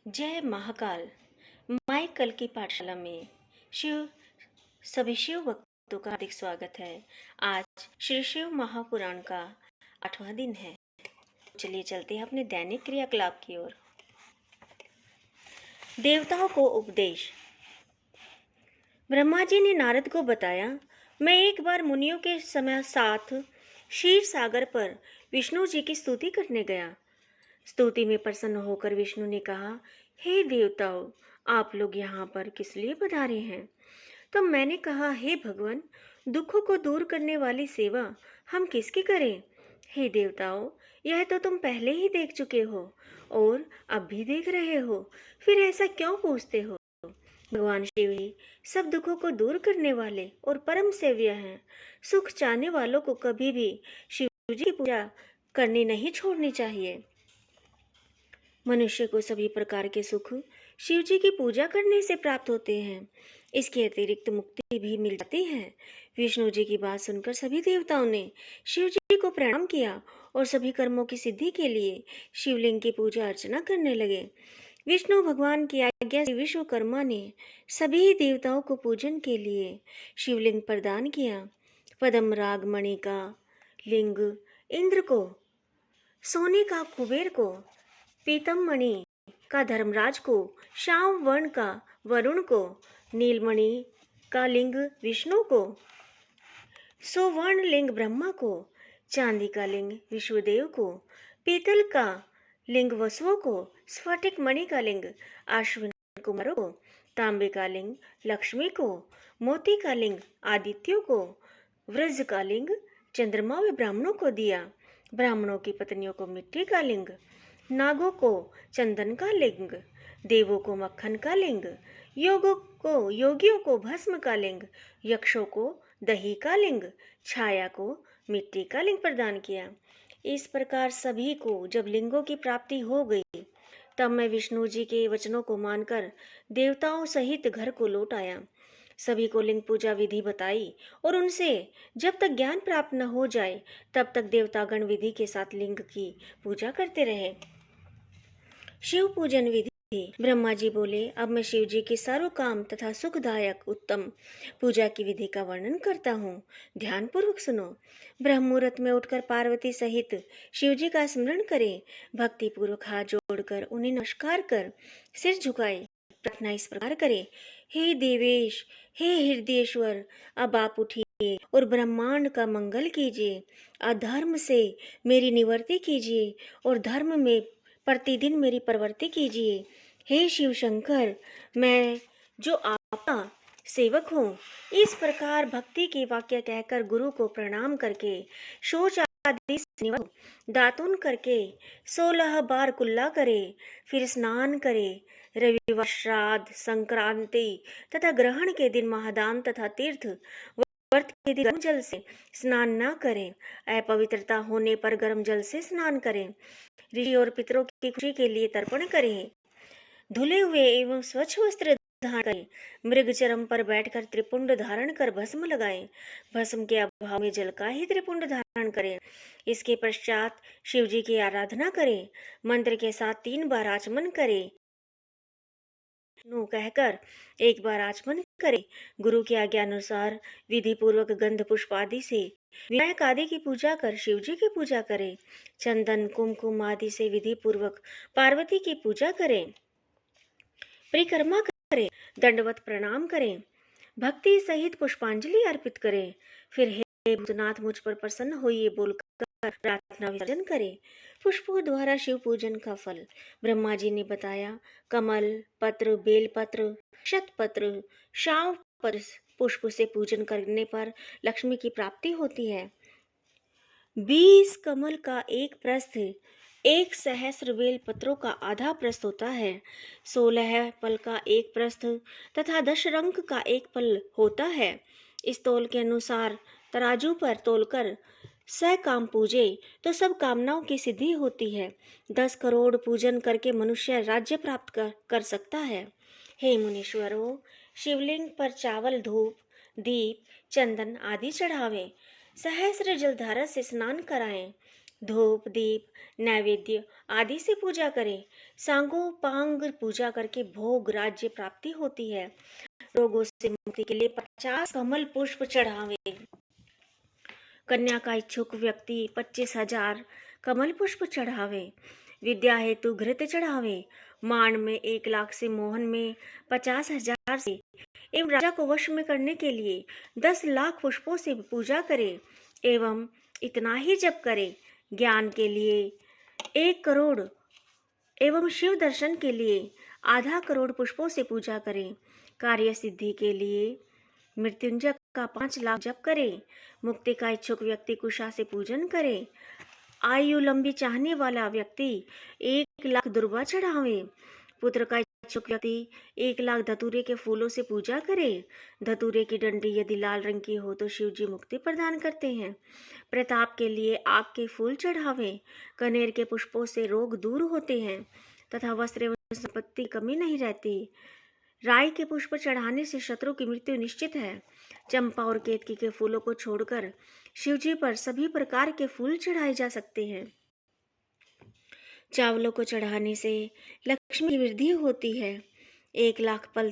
जय महाकाल। माई कल की पाठशाला में शिव सभी शिव भक्तों का हार्दिक स्वागत है। आज श्री शिव महापुराण का 8वां दिन है। चलिए चलते हैं अपने दैनिक क्रियाकलाप की ओर। देवताओं को उपदेश। ब्रह्मा जी ने नारद को बताया, मैं एक बार मुनियों के समय साथ क्षीर सागर पर विष्णु जी की स्तुति करने गया। स्तुति में प्रसन्न होकर विष्णु ने कहा, हे देवताओं, आप लोग यहाँ पर किस लिए पधारे हैं? तो मैंने कहा, हे भगवान, दुखों को दूर करने वाली सेवा हम किसकी करें? हे देवताओं, यह तो तुम पहले ही देख चुके हो और अब भी देख रहे हो, फिर ऐसा क्यों पूछते हो? भगवान शिव ही सब दुखों को दूर करने वाले और परम सेव्य हैं। सुख चाहने वालों को कभी भी शिव जी की पूजा करनी नहीं छोड़नी चाहिए। मनुष्य को सभी प्रकार के सुख शिव जी की पूजा करने से प्राप्त होते हैं। इसके अतिरिक्त मुक्ति भी मिल जाती है। विष्णु जी की बात सुनकर सभी देवताओं ने शिव जी को प्रणाम किया और सभी कर्मों की सिद्धि के लिए शिवलिंग की पूजा अर्चना करने लगे। विष्णु भगवान की आज्ञा से विश्वकर्मा ने सभी देवताओं को पूजन के लिए शिवलिंग प्रदान किया। पद्म राग मणि का लिंग इंद्र को, सोने का कुबेर को, पीतम मणि का धर्मराज को, श्याम वर्ण का वरुण को, नीलमणि का लिंग विष्णु को, सुवर्ण लिंग ब्रह्मा को, चांदी का लिंग विश्वदेव को, पीतल का लिंग वसुओं को, स्फटिक मणि का लिंग अश्विन कुमारों को, तांबे का लिंग लक्ष्मी को, मोती का लिंग आदित्यों को, वृज का लिंग चंद्रमा व ब्राह्मणों को दिया। ब्राह्मणों की पत्नियों को मिट्टी का लिंग, नागों को चंदन का लिंग, देवों को मक्खन का लिंग, योगियों को भस्म का लिंग, यक्षों को दही का लिंग, छाया को मिट्टी का लिंग प्रदान किया। इस प्रकार सभी को जब लिंगों की प्राप्ति हो गई, तब मैं विष्णु जी के वचनों को मानकर देवताओं सहित घर को लौट आया। सभी को लिंग पूजा विधि बताई और उनसे जब तक ज्ञान प्राप्त न हो जाए तब तक देवतागण विधि के साथ लिंग की पूजा करते रहे। शिव पूजन विधि। ब्रह्मा जी बोले, अब मैं शिव जी की सर्व काम तथा सुखदायक उत्तम पूजा की विधि का वर्णन करता हूँ। ध्यान पूर्वक सुनो। ब्रह्म मुहूर्त में उठकर पार्वती सहित शिव जी का स्मरण करें। भक्ति पूर्वक हाथ जोड़कर उन्हें नमस्कार कर सिर झुकाए प्रार्थना इस प्रकार करें, हे देवेश, हे हृदयेश्वर, अब आप उठिए और ब्रह्मांड का मंगल कीजिए। अधर्म से मेरी निवृत्ति कीजिए और धर्म में प्रतिदिन मेरी प्रवृत्ति कीजिए। हे शिव शंकर, मैं जो आपका सेवक हूँ। इस प्रकार भक्ति के वाक्य कहकर गुरु को प्रणाम करके शौच आदि दातुन करके 16 बार कुल्ला करे, फिर स्नान करे। रविवार, श्राद्ध, संक्रांति तथा ग्रहण के दिन महादान तथा तीर्थ व्रत के दिन गर्म जल से स्नान न करें। अपवित्रता होने पर गर्म जल से स्नान करें। ऋषि और पितरों की खुशी के लिए तर्पण करें। धुले हुए एवं स्वच्छ वस्त्र धारण करें। मृग चरम पर बैठकर त्रिपुंड धारण कर भस्म लगाएं। भस्म के अभाव में जल का ही त्रिपुंड धारण करें। इसके पश्चात शिव जी की आराधना करें। मंत्र के साथ 3 बार आचमन करें। नो कहकर 1 बार आचमन करें। गुरु की आज्ञा अनुसार विधि पूर्वक गंध पुष्प आदि से विनायक आदि की पूजा कर शिव जी की पूजा करें। चंदन कुमकुम आदि से विधि पूर्वक पार्वती की पूजा करें। परिक्रमा करें, दंडवत प्रणाम करें, भक्ति सहित पुष्पांजलि अर्पित करें। फिर हे भूतनाथ, मुझ पर प्रसन्न होइए बोलकर प्रार्थना विसर्जन करें। पुष्पों द्वारा शिव पूजन का फल ब्रह्मा जी ने बताया। कमल पत्र, बेलपत्र, शतपत्र, शाव पत्र पुष्प से पूजन करने पर लक्ष्मी की प्राप्ति होती है। 20 कमल का एक प्रस्थ 1 सहस्र बेल पत्रों का आधा प्रस्थ होता है। 16 पल का एक प्रस्थ तथा 10 रंक का एक पल होता है। इस तौल के अनुसार तराजू पर तोलकर 100 काम पूजे तो सब कामनाओं की सिद्धि होती है। 10 करोड़ पूजन करके मनुष्य राज्य प्राप्त कर सकता है। हे मुनीश्वरों, शिवलिंग पर चावल, धूप, दीप, चंदन आदि चढ़ावें। सहस्र जलधारा से स्नान कराएं। धूप दीप नैवेद्य आदि से पूजा करें। सांगोपांग पूजा करके भोग राज्य प्राप्ति होती है। रोगों से मुक्ति के लिए 50 कमल पुष्प चढ़ावे। कन्या का इच्छुक व्यक्ति 25,000 कमल पुष्प चढ़ावे। विद्या हेतु घृत चढ़ावे। माण में 1,00,000 से मोहन में 50,000 से एवं राजा को वश में करने के लिए 10,00,000 पुष्पों से पूजा करे एवं इतना ही जप करे। ज्ञान के लिए 1 करोड़ एवं शिव दर्शन के लिए आधा करोड़ पुष्पों से पूजा करें। कार्य सिद्धि के लिए मृत्युंजय का 5,00,000 जप करे। मुक्ति का इच्छुक व्यक्ति कुशा से पूजन करे। आयु लंबी चाहने वाला व्यक्ति 1,00,000 दुर्वा चढ़ावे। पुत्र का इच्छुक व्यक्ति 1,00,000 धतूरे के फूलों से पूजा करे। धतूरे की डंडी यदि लाल रंग की हो तो शिव जी मुक्ति प्रदान करते हैं। प्रताप के लिए आग के फूल चढ़ावे। कनेर के पुष्पों से रोग दूर होते हैं तथा वस्त्र एवं संपत्ति की कमी नहीं रहती। राई के पुष्प चढ़ाने से शत्रु की मृत्यु निश्चित है। चंपा और केतकी के फूलों को छोड़कर शिवजी पर सभी प्रकार के फूल चढ़ाए जा सकते हैं। चावलों को चढ़ाने से लक्ष्मी की वृद्धि होती है। 1,00,000 पल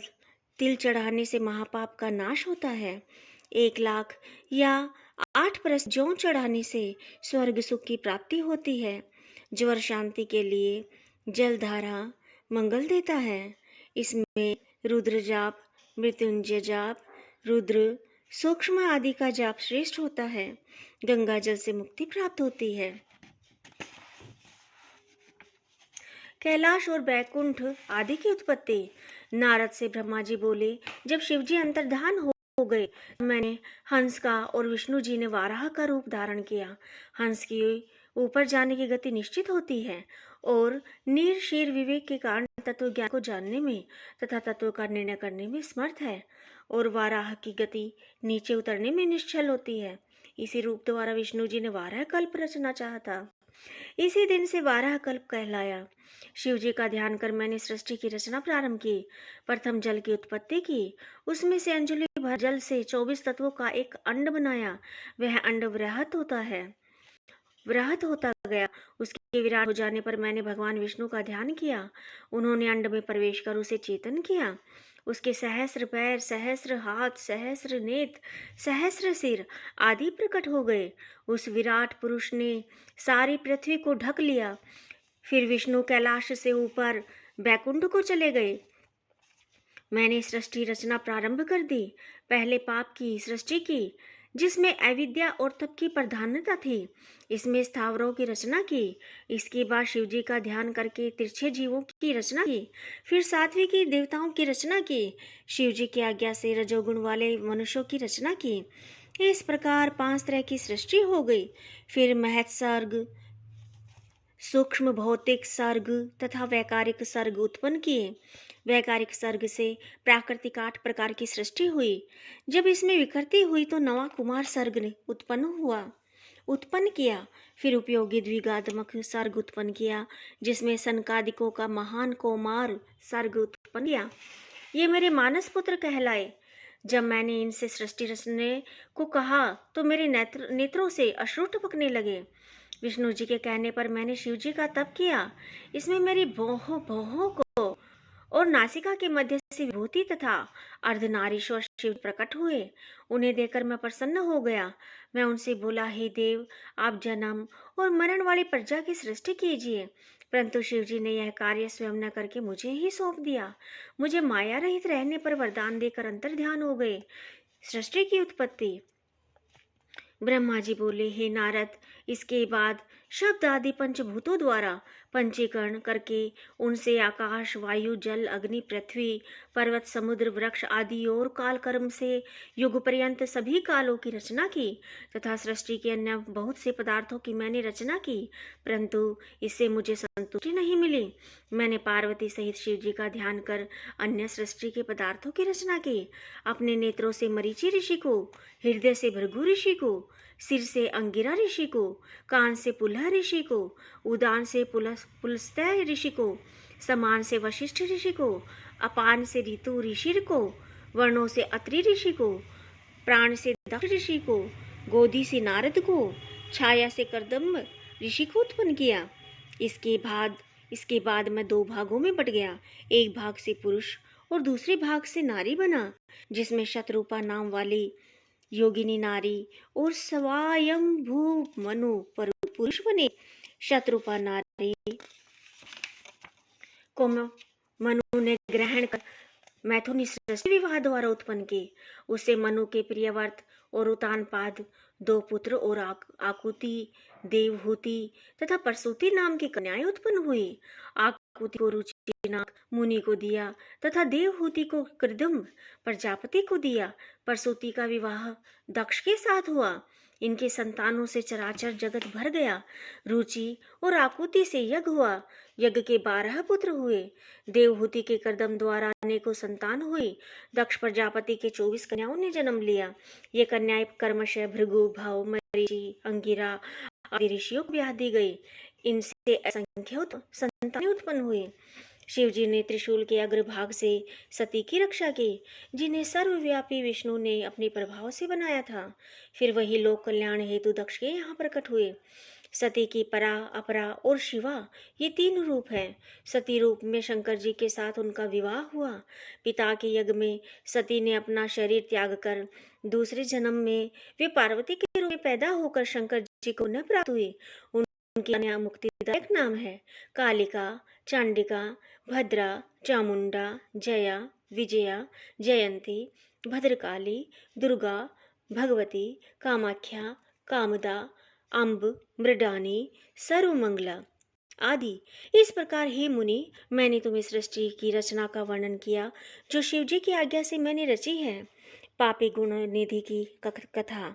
तिल चढ़ाने से महापाप का नाश होता है। 1,00,000 या 8 परस जौ चढ़ाने से स्वर्ग सुख की प्राप्ति होती है। ज्वर शांति के लिए जलधारा मंगल देता है। इसमें रुद्र जाप, मृत्युंजय जाप, रुद्र सूक्ष्म आदि का जाप श्रेष्ठ होता है। गंगा जल से मुक्ति प्राप्त होती है। कैलाश और बैकुंठ आदि की उत्पत्ति। नारद से ब्रह्मा जी बोले, जब शिवजी अंतर्धान हो गए मैंने हंस का और विष्णु जी ने वाराह का रूप धारण किया। हंस की ऊपर जाने की गति निश्चित होती है और नीर शीर विवेक के कारण तत्व ज्ञान को जानने में तथा तत्व का निर्णय करने में समर्थ है और वाराह की गति नीचे उतरने में निश्चल होती है। इसी रूप द्वारा विष्णु जी ने वाराह कल्प रचना चाहा था। इसी दिन से वाराह कल्प कहलाया। शिव जी का ध्यान कर मैंने सृष्टि की रचना प्रारंभ की। प्रथम जल की उत्पत्ति की। उसमें से अंजलि भर जल से 24 तत्वों का एक अंड बनाया। वह अंड वृहत होता गया। उसके विराट हो जाने पर मैंने भगवान विष्णु का ध्यान किया। उन्होंने अंड में प्रवेश कर उसे चेतन किया। उसके सहस्र पैर, सहस्र हाथ, सहस्र नेत्र, सहस्र सिर आदि प्रकट हो गए। उस विराट पुरुष ने सारी पृथ्वी को ढक लिया। फिर विष्णु कैलाश से ऊपर बैकुंठ को चले गए। मैंने सृष्टि रचना प्रारंभ कर दी। पहले पाप की सृष्टि की, जिसमें अविद्या और तप की प्रधानता थी। इसमें स्थावरों की रचना की। इसके बाद शिवजी का ध्यान करके तिरछे जीवों की रचना की। फिर सात्विकी देवताओं की रचना की। शिवजी की आज्ञा से रजोगुण वाले मनुष्यों की रचना की। इस प्रकार 5 तरह की सृष्टि हो गई। फिर महत् सर्ग, सूक्ष्म भौतिक सर्ग तथा वैकारिक सर्ग उत्पन्न किए। वैकारिक सर्ग से प्राकृतिक 8 प्रकार की सृष्टि हुई। जब इसमें विकृति हुई तो नवा कुमार सर्ग ने उत्पन्न किया। फिर उपयोगी द्विगात्मक सर्ग उत्पन्न किया, जिसमें सनकादिकों का महान कौमार सर्ग उत्पन्न किया। ये मेरे मानस पुत्र कहलाए। जब मैंने इनसे सृष्टि रचने को कहा तो मेरे नेत्रों से अश्रु टपकने लगे। विष्णु जी के कहने पर मैंने शिव जी का तप किया। इसमें मेरी भौहों को और नासिका के मध्य से विभूति तथा अर्धनारीश्वर शिव प्रकट हुए। उन्हें देखकर मैं प्रसन्न हो गया। मैं उनसे बोला, हे देव, आप जन्म और मरण वाली प्रजा की सृष्टि कीजिए। परंतु शिव जी ने यह कार्य स्वयं न करके मुझे ही सौंप दिया। मुझे माया रहित रहने पर वरदान देकर अंतर ध्यान हो गए। सृष्टि की उत्पत्ति। ब्रह्मा जी बोले, हे नारद, इसके बाद शब्द आदि पंचभूतों द्वारा पंचीकरण करके उनसे आकाश, वायु, जल, अग्नि, पृथ्वी, पर्वत, समुद्र, वृक्ष आदि और काल कर्म से युग पर्यंत सभी कालों की रचना की तथा सृष्टि के अन्य बहुत से पदार्थों की मैंने रचना की। परंतु इससे मुझे संतुष्टि नहीं मिली। मैंने पार्वती सहित शिव जी का ध्यान कर अन्य सृष्टि के पदार्थों की रचना की। अपने नेत्रों से मरीचि ऋषि को, हृदय से भृगु ऋषि को, सिर से अंगिरा ऋषि को, कान से पुलह ऋषि को, उदान से पुलस्त्य ऋषि को, समान से वशिष्ठ ऋषि को, अपान से ऋतु ऋषि को, वर्णों से अत्रि ऋषि को, प्राण से दक्ष ऋषि को, गोदी से नारद को, छाया से कर्दम ऋषि को उत्पन्न किया। इसके बाद मैं दो भागों में बट गया। एक भाग से पुरुष और दूसरे भाग से नारी बना, जिसमें शतरूपा नाम वाली योगिनी नारी और स्वयंभू मनु पुरुष बने। शतरूपा नारी को मनु ने ग्रहण कर मैथुनी सृष्टि विवाह द्वारा उत्पन्न की। उससे मनु के प्रियव्रत और उत्तानपाद दो पुत्र और आकुति, देवहूति तथा प्रसूति नाम की कन्याएं उत्पन्न हुई। आकुति को रुचिनाक मुनि को दिया तथा देवहूति को कृदम्ब प्रजापति को दिया। प्रसूति का विवाह दक्ष के साथ हुआ। इनके संतानों से चराचर जगत भर गया। रुचि और आकुति से यज्ञ हुआ। यज्ञ के 12 पुत्र हुए। देवहूति के कर्दम द्वारा अनेकों संतान हुई। दक्ष प्रजापति के 24 कन्याओं ने जन्म लिया। ये कन्याएं क्रमशः भृगु, भव, मरीचि, अंगिरा आदि ऋषियों को ब्याह दी गई। इनसे असंख्य संतानें उत्पन्न हुई। शिव जी ने त्रिशूल के अग्रभाग से सती की रक्षा की, जिन्हें सर्वव्यापी विष्णु ने अपने प्रभाव से बनाया था। फिर वही लोक कल्याण हेतु दक्ष के यहाँ प्रकट हुए। सती की परा, अपरा और शिवा ये 3 रूप हैं। सती रूप में शंकर जी के साथ उनका विवाह हुआ। पिता के यज्ञ में सती ने अपना शरीर त्याग कर दूसरे जन्म में वे पार्वती के रूप में पैदा होकर शंकर जी को न प्राप्त हुई। उनकी नया मुक्तिदायक नाम है कालिका, चांडिका, भद्रा, चामुंडा, जया, विजया, जयंती, भद्रकाली, दुर्गा, भगवती, कामाख्या, कामदा, अम्ब, मृडानी, सर्वमंगला आदि। इस प्रकार हे मुनि, मैंने तुम्हें सृष्टि की रचना का वर्णन किया जो शिव जी की आज्ञा से मैंने रची है। पापी गुण निधि की कथा।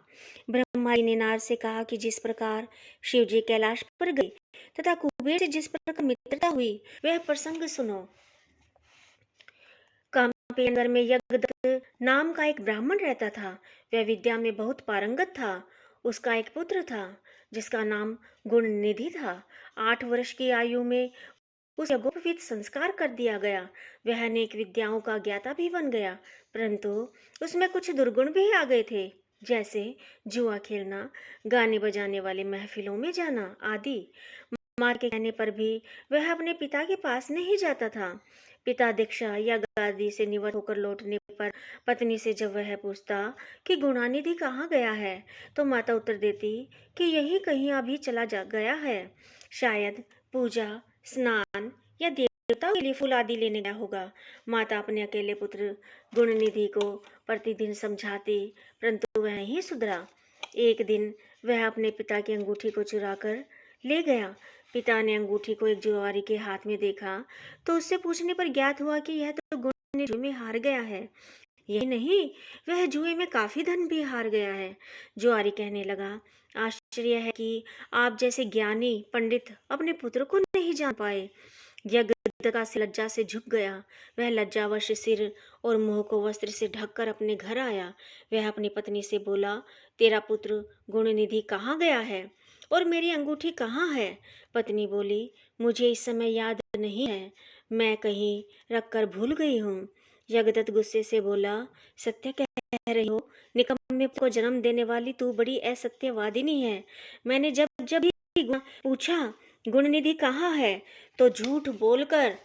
ब्रह्मा जी ने नारद से कहा कि जिस प्रकार शिव जी कैलाश पर गए तथा कुबेर से जिस प्रकार मित्रता हुई वह प्रसंग सुनो। काम्पी नगर में यज्ञदत्त नाम का एक ब्राह्मण रहता था। वह विद्या में बहुत पारंगत था। उसका एक पुत्र था जिसका नाम गुणनिधि था। 8 वर्ष की आयु में उसे यज्ञोपवीत संस्कार कर दिया गया। वह अनेक विद्याओं का ज्ञाता भी बन गया, परंतु उसमें कुछ दुर्गुण भी आ गए थे, जैसे जुआ खेलना, गाने बजाने वाले महफिलों में जाना आदि। माँ के कहने पर भी वह अपने पिता के पास नहीं जाता था। पिता दीक्षा या गादी से निवृत्त होकर लौटने पर पत्नी से जब वह पूछता कि गुणानिधि कहाँ गया है, तो माता उत्तर देती कि यही कहीं अभी चला जा गया है, शायद पूजा, स्नान या देवताओं के लिए फूल आदि लेने गया होगा। माता अपने अकेले पुत्र गुणनिधि को प्रतिदिन समझाती, परंतु वह नहीं सुधरा। एक दिन वह अपने पिता की अंगूठी को चुरा कर ले गया। पिता ने अंगूठी को एक जुआरी के हाथ में देखा तो उससे पूछने पर ज्ञात हुआ कि यह तो गुण जुए में हार गया है। यही नहीं, वह जुए में काफी धन भी हार गया है। जुआरी कहने लगा, आश्चर्य है कि आप जैसे ज्ञानी पंडित अपने पुत्र को नहीं जान पाए। यज्ञदत्त से लज्जा से झुक गया। वह लज्जावश सिर और मुंह को वस्त्र से ढककर अपने घर आया। वह अपनी पत्नी से बोला, तेरा पुत्र गुणनिधि कहाँ गया है और मेरी अंगूठी कहाँ है? पत्नी बोली, मुझे इस समय याद नहीं है, मैं कहीं रखकर भूल गई हूँ। यज्ञदत्त गुस्से से बोला, सत्य कह रही हो, निकम्मे को जन्म देने वाली तू बड़ी असत्यवादिनी है। मैंने जब जब भी पूछा गुणनिधि कहाँ है तो झूठ बोलकर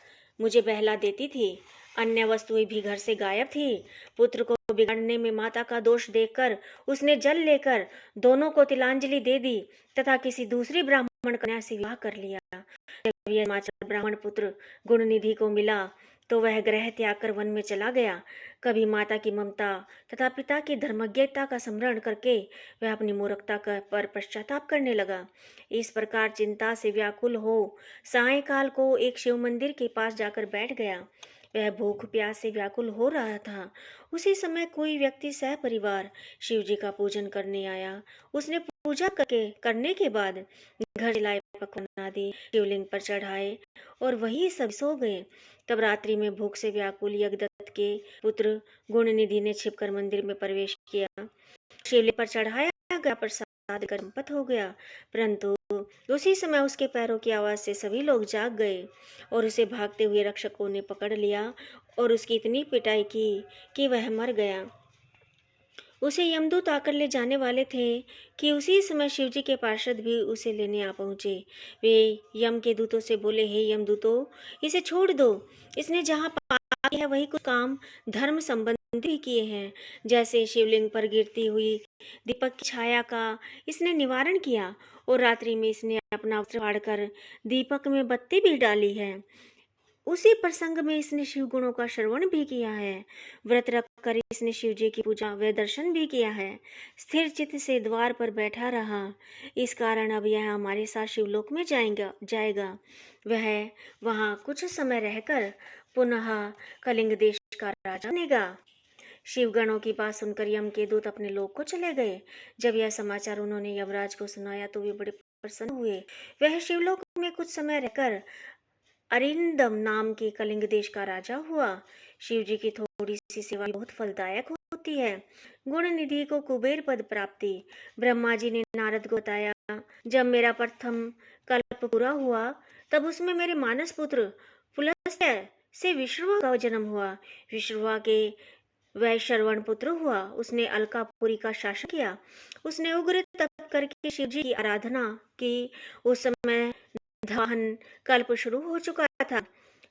मुझे बहला देती थी। अन्य वस्तुएं भी घर से गायब थी। पुत्र को बिगाड़ने में माता का दोष देखकर उसने जल लेकर दोनों को तिलांजलि दे दी तथा किसी दूसरी ब्राह्मण कन्या से विवाह कर लिया। जब यह समाचार ब्राह्मण पुत्र गुणनिधि को मिला तो वह गृह त्याग कर वन में चला गया। कभी माता की ममता तथा पिता की धर्मज्ञता का स्मरण करके वह अपनी मूर्खता पर पश्चाताप करने लगा। इस प्रकार चिंता से व्याकुल हो सायंकाल को एक शिव मंदिर के पास जाकर बैठ गया। वह भूख प्यास से व्याकुल हो रहा था। उसी समय कोई व्यक्ति सहपरिवार शिव जी का पूजन करने आया। उसने पूजा करने के बाद घर लाए पकवान आदि शिवलिंग पर चढ़ाए और वही सब सो गए। तब रात्रि में भूख से व्याकुल यज्ञदत्त के पुत्र गुणनिधि ने छिपकर मंदिर में प्रवेश किया। शिवलिंग पर चढ़ाया गया प्रसाद कर संपत हो गया, परंतु उसी समय उसके पैरों की आवाज से सभी लोग जाग गए और उसे भागते हुए रक्षकों ने पकड़ लिया और उसकी इतनी पिटाई की कि वह मर गया। उसे यमदूत आकर ले जाने वाले थे कि उसी समय शिवजी के पार्षद भी उसे लेने आ पहुंचे। वे यम के दूतों से बोले, हे यमदूतों, इसे छोड़ दो। इसने जहाँ पाप किया है वही कुछ काम धर्म संबंधी भी किए हैं। जैसे शिवलिंग पर गिरती हुई दीपक की छाया का इसने निवारण किया, और रात्रि में इसने अपना वस्त्र फाड़कर दीपक में बत्ती भी डाली है। उसी प्रसंग में इसने शिव गुणों का श्रवण भी किया है। व्रत रखकर इसने शिव जी की पूजा व दर्शन भी किया है। स्थिर चित्त से द्वार पर बैठा रहा। इस कारण अब यह हमारे साथ शिवलोक में जाएगा। वह वहाँ कुछ समय रहकर पुनः कलिंग देश का राजा बनेगा। शिवगणों की बात सुनकर यम के दूत अपने लोक को चले गए। जब यह समाचार उन्होंने यमराज को सुनाया तो वे बड़े प्रसन्न हुए। वह शिवलोक में कुछ समय रहकर अरिंदम नाम के कलिंग देश का राजा हुआ। शिव जी की थोड़ी सी सेवा बहुत फलदायक होती है। गुण निधि को कुबेर पद प्राप्ति। ब्रह्मा जी ने नारद को बताया, जब मेरा प्रथम कल्प पूरा हुआ तब उसमें मेरे मानस पुत्र पुलस्त्य से विश्रवा का जन्म हुआ। विश्रवा के वैश्रवण पुत्र हुआ। उसने अलकापुरी का शासन किया। उसने उग्र तप करके शिव जी की आराधना की। उस समय धान कल्प शुरू हो चुका था।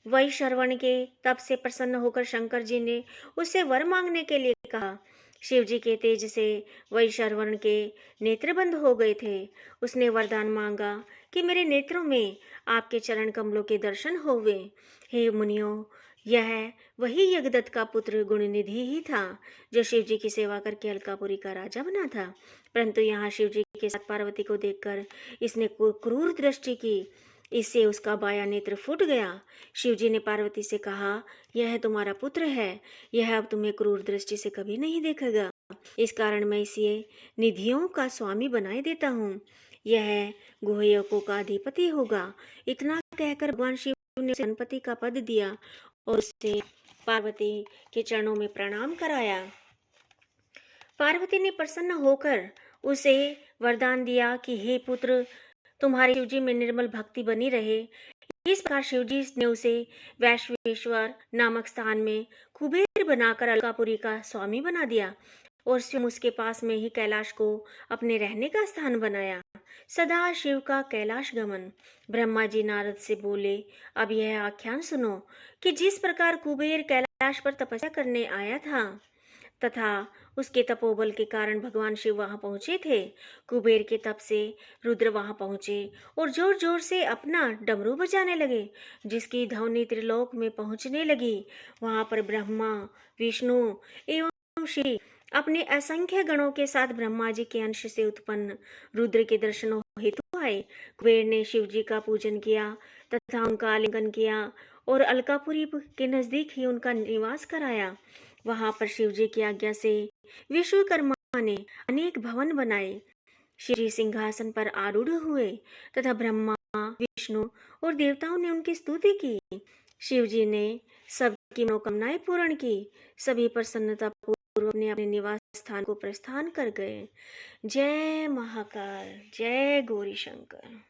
वही श्रवण के तप से प्रसन्न होकर शंकर जी ने उससे वर मांगने के लिए कहा। शिव जी के तेज से वही श्रवण के नेत्र बंद हो गए थे। उसने वरदान मांगा कि मेरे नेत्रों में आपके चरण कमलों के दर्शन होवे। हे मुनियों, यह वही यज्ञदत्त का पुत्र गुणनिधि ही था जो शिव जी की सेवा करके अलकापुरी का राजा बना था। परंतु यहाँ शिव जी के साथ पार्वती को देखकर इसने क्रूर दृष्टि की। इससे उसका बाया नेत्र फूट गया। शिवजी ने पार्वती से कहा, यह तुम्हारा पुत्र है। यह अब तुम्हें क्रूर दृष्टि से कभी नहीं देखेगा। इस कारण मैं इसे निधियों का स्वामी बनाए देता हूँ। यह गुहयकों का अधिपति होगा। इतना कहकर भगवान शिव ने उसे गणपति का पद दिया और उसे पार्वती के चरणों में प्रणाम कराया। पार्वती ने प्रसन्न होकर उसे वरदान दिया कि हे पुत्र, तुम्हारे शिवजी में निर्मल भक्ति बनी रहे। इस प्रकार शिवजी ने उसे वैश्वेश्वर नामक स्थान में कुबेर बनाकर अलकापुरी का स्वामी बना दिया और स्वयं उसके पास में ही कैलाश को अपने रहने का स्थान बनाया। सदा शिव का कैलाश गमन। ब्रह्मा जी नारद से बोले, अब यह आख्यान सुनो कि जिस प्रकार कुबेर कैलाश पर तपस्या करने आया था तथा उसके तपोबल के कारण भगवान शिव वहां पहुंचे थे। कुबेर के तप से रुद्र वहां पहुंचे और जोर जोर से अपना डमरू बजाने लगे, जिसकी ध्वनि त्रिलोक में पहुंचने लगी। वहां पर ब्रह्मा, विष्णु एवं शिव अपने असंख्य गणों के साथ ब्रह्मा जी के अंश से उत्पन्न रुद्र के दर्शनों हेतु आए। कुबेर ने शिव जी का पूजन किया तथा उनका आलिंगन किया और अलकापुरी के नजदीक ही उनका निवास कराया। वहां पर शिव जी की आज्ञा से विश्वकर्मा ने अनेक भवन बनाए। शिव जी सिंहासन पर आरूढ़ हुए तथा ब्रह्मा, विष्णु और देवताओं ने उनकी स्तुति की। शिव जी ने सबकी मनोकामनाएं पूर्ण की। सभी प्रसन्नता पूर्वक अपने अपने निवास स्थान को प्रस्थान कर गए। जय महाकाल, जय गौरी शंकर।